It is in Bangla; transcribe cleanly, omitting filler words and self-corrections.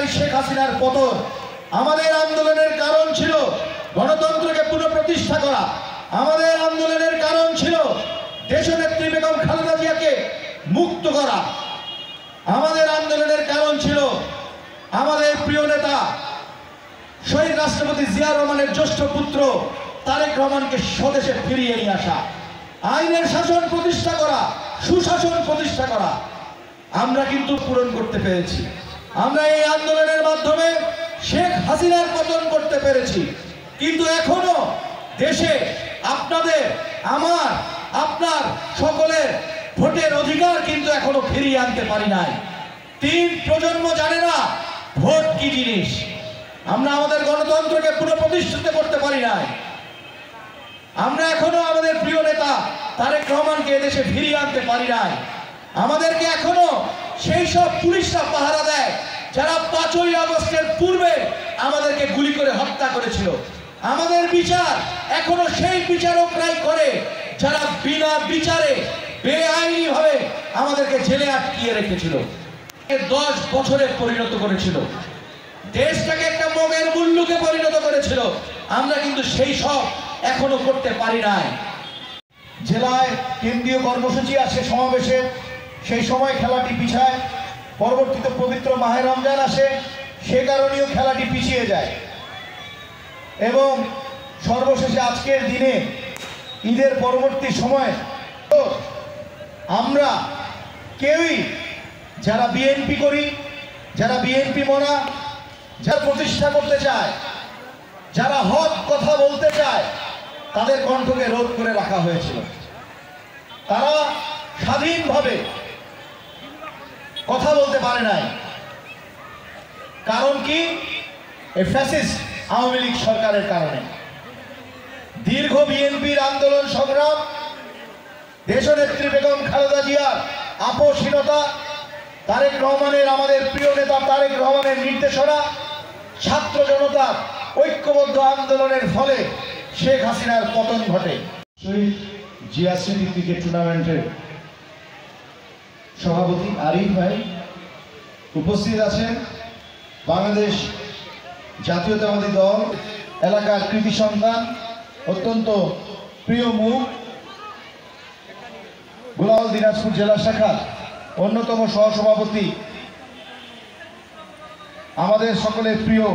স্বৈরাচারী শেখ হাসিনার পতন। আমাদের আন্দোলনের কারণ ছিল গণতন্ত্রকে পুনঃপ্রতিষ্ঠা করা। আমাদের আন্দোলনের কারণ ছিল দেশনেত্রী বেগম খালেদা জিয়াকে মুক্ত করা। আমাদের আন্দোলনের কারণ ছিল আমাদের প্রিয় নেতা শহীদ রাষ্ট্রপতি জিয়া রহমানের জ্যেষ্ঠ পুত্র তারেক রহমানকে স্বদেশে ফিরিয়ে নিয়ে আসা, আইনের শাসন প্রতিষ্ঠা করা, সুশাসন প্রতিষ্ঠা করা। আমরা কিন্তু পূরণ করতে পেরেছি। আমরা এই আন্দোলনের মাধ্যমে শেখ হাসিনার পতন করতে পেরেছি। কিন্তু এখনো দেশে আপনাদের, আমার, আপনার সকলের ভোটের অধিকার কিন্তু এখনো ফিরিয়ে আনতে পারি নাই। 3 প্রজন্ম জানে না ভোট কি জিনিস। আমরা আমাদের গণতন্ত্রকে পুনঃপ্রতিষ্ঠিত করতে পারি নাই। আমরা এখনো আমাদের প্রিয় নেতা তারেক রহমানকে এদেশে ফিরিয়ে আনতে পারি নাই। আমাদেরকে এখনো সেই সব পুলিশরা পাহারা দেয় যারা 5ই আগস্টের পূর্বে আমাদেরকে গুলি করে হত্যা করেছিল। আমাদের বিচার এখনো সেই বিচারকরাই করে যারা বিনা বিচারে বেআইনি ভাবে আমাদেরকে জেলে আটকিয়ে রেখেছিল, 10 বছরে পরিণত করেছিল, দেশটাকে একটা মগের মুল্লুকে পরিণত করেছিল। আমরা কিন্তু সেই সব এখনো করতে পারি নাই। জেলায় কেন্দ্রীয় কর্মসূচি আসে সমাবেশে, সেই সময় খেলাটি পিছায়। পরবর্তীতে পবিত্র মাহে রমজান আসে, সে কারণেও খেলাটি পিছিয়ে যায়। এবং সর্বশেষে আজকের দিনে ঈদের পরবর্তী সময় আমরা কেউই যারা বিএনপি করি, যারা বিএনপি মনা, যারা প্রতিষ্ঠা করতে চায়, যারা হক কথা বলতে চায়, তাদের কণ্ঠকে রোধ করে রাখা হয়েছিল। তারা স্বাধীনভাবে কথা বলতে পারে নাই। কারণ কি? এই ফ্যাসিস্ট আওয়ামী লীগ সরকারের কারণে। দীর্ঘ বিএনপির আন্দোলন সংগ্রাম, দেশনেত্রী বেগম খালেদা জিয়ার আপোষহীনতা, তারেক রহমানের, আমাদের প্রিয় নেতা তারেক রহমানের নির্দেশনা, ছাত্র জনতার ঐক্যবদ্ধ আন্দোলনের ফলে শেখ হাসিনার পতন ঘটে। শহীদ জিয়া স্মৃতি ক্রিকেট টুর্নামেন্টের সভাপতি আরিফ ভাই উপস্থিত আছেন, বাংলাদেশ জাতীয়তাবাদী দল এলাকার কৃতি সন্তান, অত্যন্ত প্রিয় মুখ, গোলাউল দিনাজপুর জেলা শাখার অন্যতম সহসভাপতি, আমাদের সকলের প্রিয়